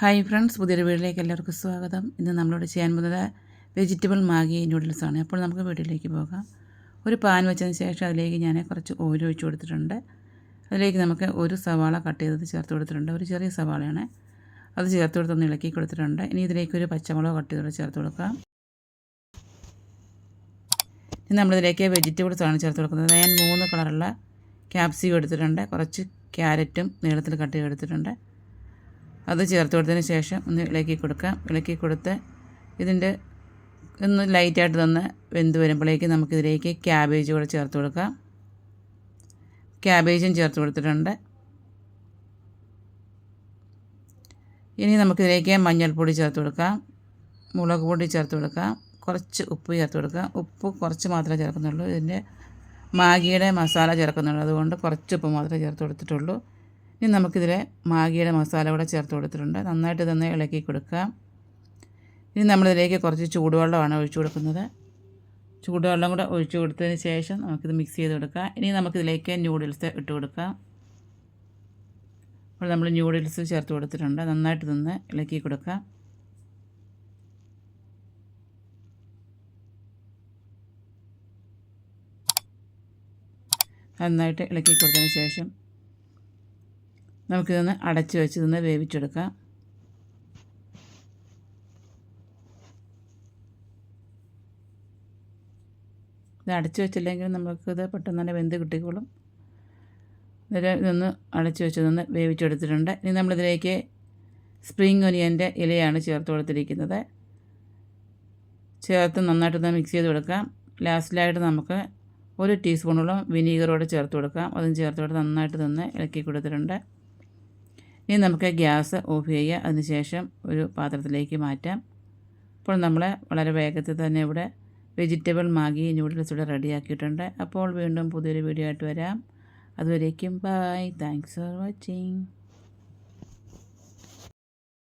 Hi friends, പുതിയൊരു വീട്ടിലേക്ക് എല്ലാവർക്കും സ്വാഗതം. ഇന്ന് നമ്മളോട് ചെയ്യാൻ പോകുന്നത് വെജിറ്റബിൾ മാഗി നൂഡിൽസാണ്. അപ്പോൾ നമുക്ക് വീട്ടിലേക്ക് പോകാം. ഒരു പാൻ വെച്ചതിന് ശേഷം അതിലേക്ക് ഞാൻ കുറച്ച് ഓയിൽ ഒഴിച്ച് കൊടുത്തിട്ടുണ്ട്. അതിലേക്ക് നമുക്ക് ഒരു സവാള കട്ട് ചെയ്തത് ചേർത്ത് കൊടുത്തിട്ടുണ്ട്. ഒരു ചെറിയ സവാളയാണ് അത് ചേർത്ത് കൊടുത്തൊന്ന് ഇളക്കി കൊടുത്തിട്ടുണ്ട്. ഇനി ഇതിലേക്ക് ഒരു പച്ചമുളക് കട്ട് ചെയ്തത് ചേർത്ത് കൊടുക്കാം. ഇനി നമ്മളിതിലേക്ക് വെജിറ്റബിൾസാണ് ചേർത്ത് കൊടുക്കുന്നത്. ഞാൻ 3 കളറുള്ള ക്യാപ്സിക്കം എടുത്തിട്ടുണ്ട്. കുറച്ച് ക്യാരറ്റും നീളത്തിൽ കട്ട് ചെയ്ത് എടുത്തിട്ടുണ്ട്. അത് ചേർത്ത് കൊടുത്തതിന് ശേഷം ഒന്ന് ഇളക്കി കൊടുക്കാം. ഇളക്കി കൊടുത്ത് ഇതിൻ്റെ ഒന്ന് ലൈറ്റായിട്ട് തന്നെ വെന്ത് വരുമ്പോഴേക്ക് നമുക്കിതിലേക്ക് ക്യാബേജ് കൂടെ ചേർത്ത് കൊടുക്കാം. ക്യാബേജും ചേർത്ത് കൊടുത്തിട്ടുണ്ട്. ഇനി നമുക്കിതിലേക്ക് മഞ്ഞൾപ്പൊടി ചേർത്ത് കൊടുക്കാം, മുളക് പൊടി ചേർത്ത് കൊടുക്കാം, കുറച്ച് ഉപ്പ് ചേർത്ത് കൊടുക്കാം. ഉപ്പ് കുറച്ച് മാത്രമേ ചേർക്കുന്നുള്ളൂ. ഇതിൻ്റെ മാഗിയുടെ മസാല ചേർക്കുന്നുള്ളൂ, അതുകൊണ്ട് കുറച്ച് ഉപ്പ് മാത്രമേ ചേർത്ത് കൊടുത്തിട്ടുള്ളൂ. ഇനി നമുക്കിതിൽ മാഗിയുടെ മസാല കൂടെ ചേർത്ത് കൊടുത്തിട്ടുണ്ട്. നന്നായിട്ട് തന്നെ ഇളക്കി കൊടുക്കാം. ഇനി നമ്മളിതിലേക്ക് കുറച്ച് ചൂടുവെള്ളമാണ് ഒഴിച്ചു കൊടുക്കുന്നത്. ചൂടുവെള്ളം കൂടെ ഒഴിച്ചു കൊടുത്തതിന് ശേഷം നമുക്കിത് മിക്സ് ചെയ്ത് കൊടുക്കാം. ഇനി നമുക്കിതിലേക്ക് ന്യൂഡിൽസ് ഇട്ട് കൊടുക്കാം. അപ്പോൾ നമ്മൾ ന്യൂഡിൽസ് ചേർത്ത് കൊടുത്തിട്ടുണ്ട്. നന്നായിട്ട് തന്നെ ഇളക്കി കൊടുക്കാം. നന്നായിട്ട് ഇളക്കി കൊടുത്തതിന് ശേഷം നമുക്കിതൊന്ന് അടച്ച് വെച്ച് നിന്ന് വേവിച്ചെടുക്കാം. ഇത് അടച്ച് വെച്ചില്ലെങ്കിൽ നമുക്കിത് പെട്ടെന്ന് തന്നെ വെന്ത് കിട്ടിക്കോളും. ഇതൊന്ന് അടച്ച് വെച്ച് നിന്ന് വേവിച്ചെടുത്തിട്ടുണ്ട്. ഇനി നമ്മളിതിലേക്ക് സ്പ്രിംഗ് ഒനിയൻ്റെ ഇലയാണ് ചേർത്ത് കൊടുത്തിരിക്കുന്നത്. ചേർത്ത് നന്നായിട്ടൊന്ന് മിക്സ് ചെയ്ത് കൊടുക്കാം. ലാസ്റ്റിലായിട്ട് നമുക്ക് 1 ടീസ്പൂണോളം വിനീഗറോടെ ചേർത്ത് കൊടുക്കാം. അതും ചേർത്ത് കൊടുത്ത് നന്നായിട്ട് തന്നെ ഇളക്കി കൊടുത്തിട്ടുണ്ട്. ഇനി നമുക്ക് ഗ്യാസ് ഓഫ് ചെയ്യുക. അതിനുശേഷം ഒരു പാത്രത്തിലേക്ക് മാറ്റാം. അപ്പോൾ നമ്മൾ വളരെ വേഗത്തിൽ തന്നെ ഇവിടെ വെജിറ്റബിൾ മാഗി നൂഡിൽസ് ഇവിടെ റെഡിയാക്കിയിട്ടുണ്ട്. അപ്പോൾ വീണ്ടും പുതിയൊരു വീഡിയോ ആയിട്ട് വരാം. അതുവരേക്കും ബൈ. Thanks for watching.